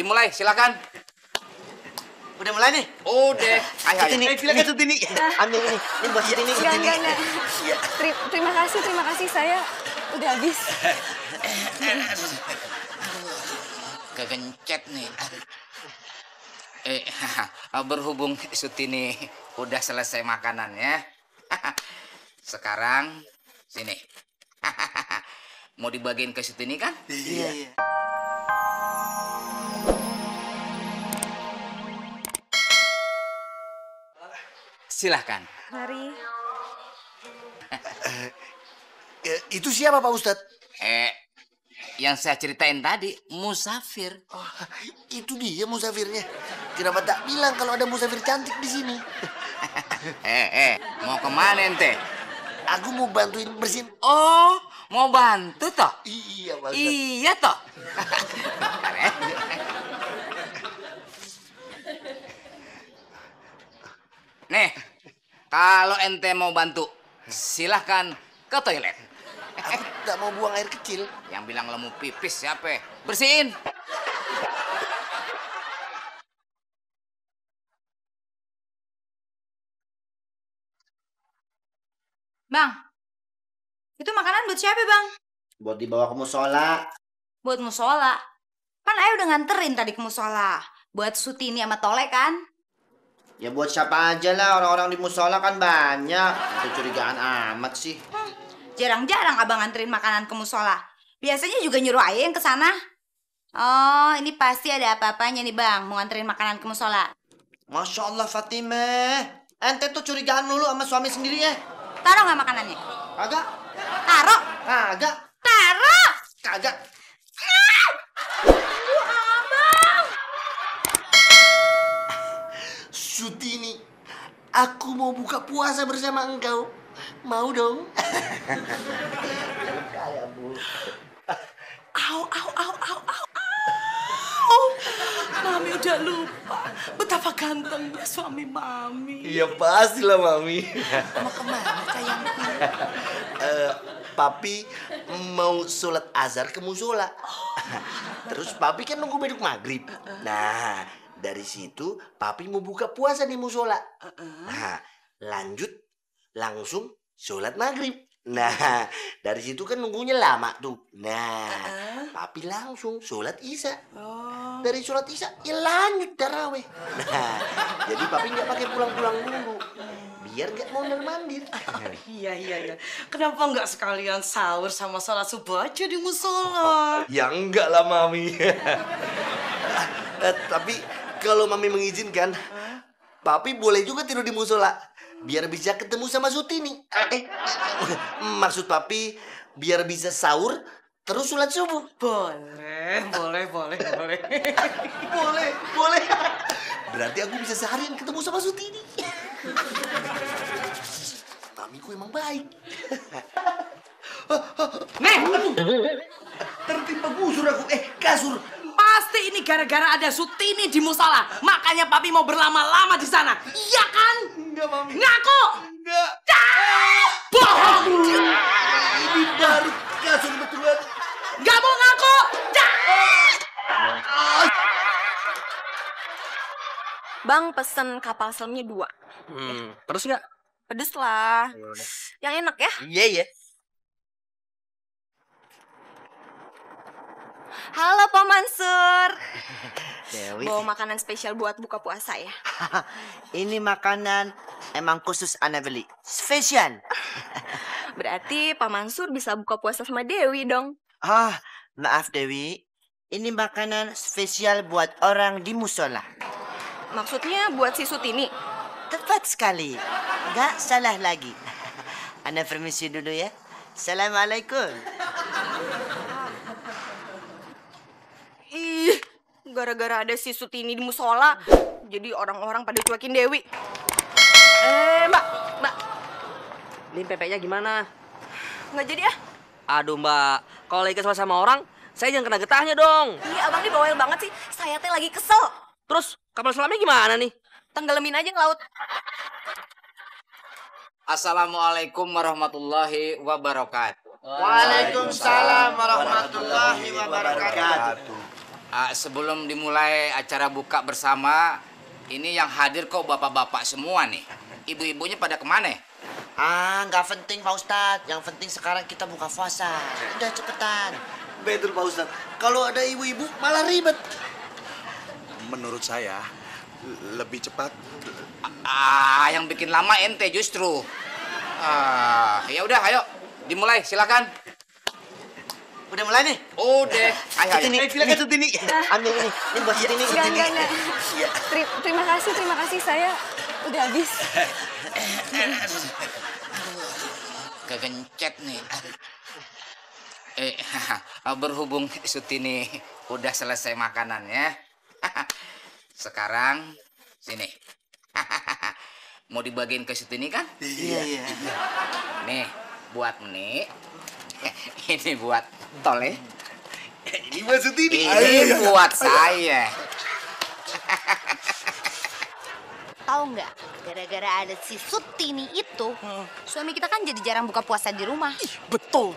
dimulai, silakan. Udah mulai nih? Udah. Ayo. Silakan Sutini. Ambil ini buat Sutini. Enggak. Terima kasih. Saya udah habis. Kegencet nih. Berhubung Sutini udah selesai makanannya. Sekarang sini. Mau dibagiin ke Sutini kan? Iya. Silahkan. Mari. Itu siapa Pak Ustadz? Yang saya ceritain tadi, musafir. Oh, itu dia musafirnya. Kenapa tak bilang kalau ada musafir cantik di sini? Mau kemana ente? Aku mau bantuin bersihin. Oh, mau bantu toh? Iya Pak Ustadz. Iya toh. Bentar ya. Nih, kalau ente mau bantu, silahkan ke toilet. Aku tak mau buang air kecil. Yang bilang lo mau pipis siapa? Bersihin. Bang, itu makanan buat siapa, Bang? Buat dibawa ke musola. Buat musola. Kan Ayah udah nganterin tadi ke musola. Buat Sutini sama Tole kan? Ya buat siapa aja lah, orang-orang di musola kan banyak. Kecurigaan amat sih. Jarang-jarang Abang nganterin makanan ke musola. Biasanya juga nyuruh Ayah yang ke sana. Oh, ini pasti ada apa-apanya nih, Bang. Mau nganterin makanan ke musola. Masya Allah Fatimah. Ente tuh curigaan dulu sama suami sendiri ya. Taruh nggak makanannya? Kagak. Taruh. Kagak. Taruh. Kagak. Abang. Sutini, aku mau buka puasa bersama engkau. Mau dong? Kaya, Bu. Au. Mami udah lupa betapa gantengnya suami Mami. Iya pastilah Mami. Mau kemana sayangku? Papi mau sholat azhar ke musola. Terus Papi kan nunggu beduk maghrib. Nah, dari situ Papi mau buka puasa di musola. Nah, lanjut langsung sholat maghrib. Nah, dari situ kan nunggunya lama tuh. Nah, Papi langsung sholat isya. Dari sholat isya, ya lanjut taraweh. Nah, jadi Papi nggak pakai pulang-pulang dulu. Biar nggak mondar-mandir. Iya. Kenapa nggak sekalian sahur sama sholat subuh aja di musola? Ya enggak lah, Mami. Tapi kalau Mami mengizinkan, Papi boleh juga tidur di musola. Biar bisa ketemu sama Sutini. Maksud Papi, biar bisa sahur, terus sholat subuh. Boleh. Boleh. Berarti aku bisa seharian ketemu sama Sutini. Mamiku emang baik. Nih, Tertimpa busur aku. Kasur. pasti ini gara-gara ada Sutini di musola. Makanya Papi mau berlama-lama di sana. Iya kan? Enggak, Mami. Ngaku! Enggak. Bohong! Ini baru kasur betulan. Gak mau ngaku! Bang pesen kapal selamnya 2. Terus nggak? Pedes lah. Yang enak ya. Iya. Halo Pak Mansur. Dewi. Bawa makanan spesial buat buka puasa ya. Ini makanan emang khusus Ana beli. Spesial. Berarti Pak Mansur bisa buka puasa sama Dewi dong. Maaf Dewi. Ini makanan spesial buat orang di musola. Maksudnya buat si Sutini. Tepat sekali. Nggak salah lagi. Ana permisi dulu ya. Assalamualaikum. Ih, gara-gara ada si Sutini di musola, jadi orang-orang pada cuekin Dewi. Mbak. Ini pempeknya gimana? Nggak jadi ah. Aduh, Mbak. Kalau lagi kesel sama orang, saya jangan kena getahnya dong. Ih, abang ini bawel banget sih. Saya teh lagi kesel. Terus, kapal selamnya gimana nih? Tenggelamin aja ke laut. Assalamualaikum warahmatullahi wabarakatuh. Waalaikumsalam warahmatullahi wabarakatuh. Sebelum dimulai acara buka bersama, ini yang hadir kok bapak-bapak semua nih. Ibu-ibunya pada kemana? Nggak penting Pak Ustadz. Yang penting sekarang kita buka puasa. Udah cepetan. Betul Pak Ustadz. Kalau ada ibu-ibu malah ribet. Menurut saya lebih cepat. Yang bikin lama ente justru. Ya udah, ayo dimulai, silakan. Udah mulai nih? Udah, ayo. Ini, silakan Sutini. Ambil ini buat Sutini. Enggak. Terima kasih saya udah habis. Kegencet nih. Berhubung Sutini udah selesai makanannya, sekarang sini. Mau dibagiin ke Sutini kan? Iya. Nih, buat Nek. Ini buat Tole. Ini buat Sutini. Ini buat saya. Tahu nggak? Gara-gara ada si Sutini itu, suami kita kan jadi jarang buka puasa di rumah. Betul.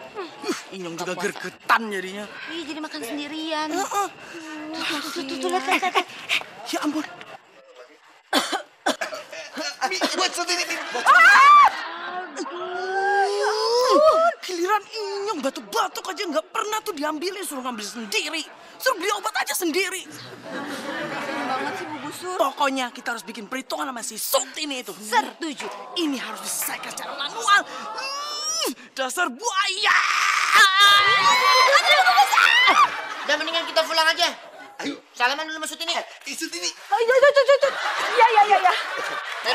Inyong juga puasa. gergetan jadinya. Iya, jadi makan sendirian. Tuh, lihat. Ya ampun. Buat Sutini. Giliran Inyong batuk-batuk aja nggak pernah tuh diambilin, suruh ngambil sendiri. Suruh beli obat aja sendiri. Banget sih Bu Busur. Pokoknya kita harus bikin perhitungan sama si Sutini itu. Setuju. Ini harus diselesaikan secara manual. Dasar buaya. Udah mendingan kita pulang aja. Ayo. Salaman dulu sama Sutini. Sutini. Ya.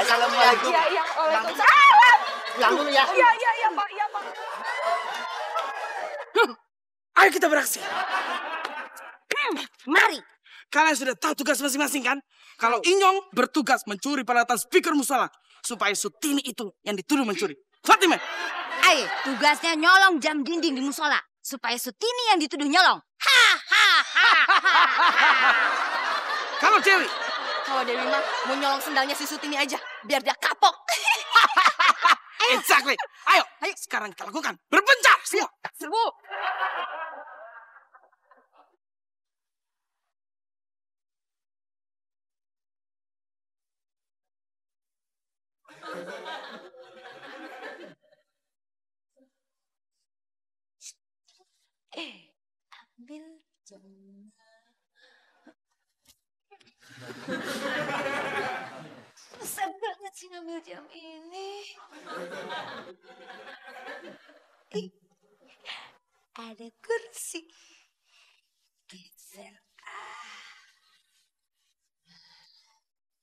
Assalamualaikum. Ya, Waalaikumsalam. Pulang dulu ya. Ya, Pak. Ayo kita beraksi. Mari. Kalian sudah tahu tugas masing-masing kan? Kalau Inyong bertugas mencuri peralatan speaker musola supaya Sutini itu yang dituduh mencuri. Fatimah. Ayo, tugasnya nyolong jam dinding di musola supaya Sutini yang dituduh nyolong. Kalau Dewi. Kalau Dewi mah mau nyolong sendalnya si Sutini aja biar dia kapok. Exactly. Ayo. Sekarang kita lakukan. Berpencar semua. Serbu. Ambil jam. Susah banget sih ngambil jam ini. Ada kursi. Geser.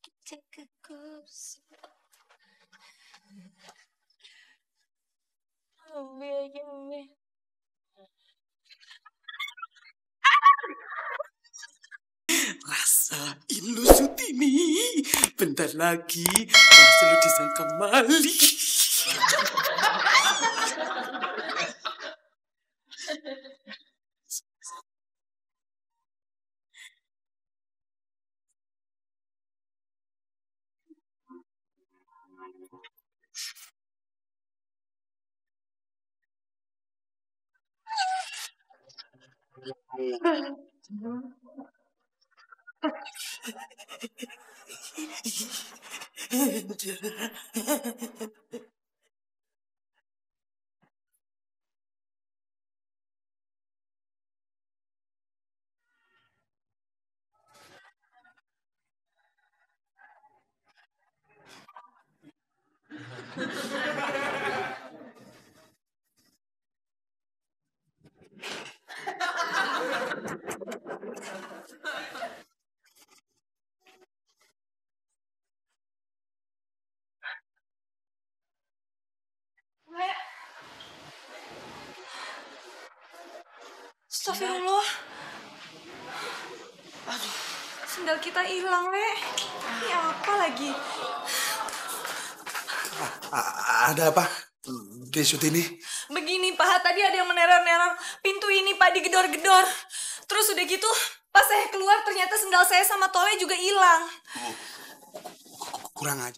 Kita ke kursi. Ambil jamnya. Rasain lu Sutini. Bentar lagi pasti lu disangka maling. Astagfirullah. Aduh, sendal kita hilang, Le. Ini apa lagi? Ada apa? Di Sutini. Begini, Pak, tadi ada yang meneror-neror pintu ini, Pak, digedor-gedor. Terus udah gitu, pas saya keluar ternyata sendal saya sama Tole juga hilang. Kurang aja.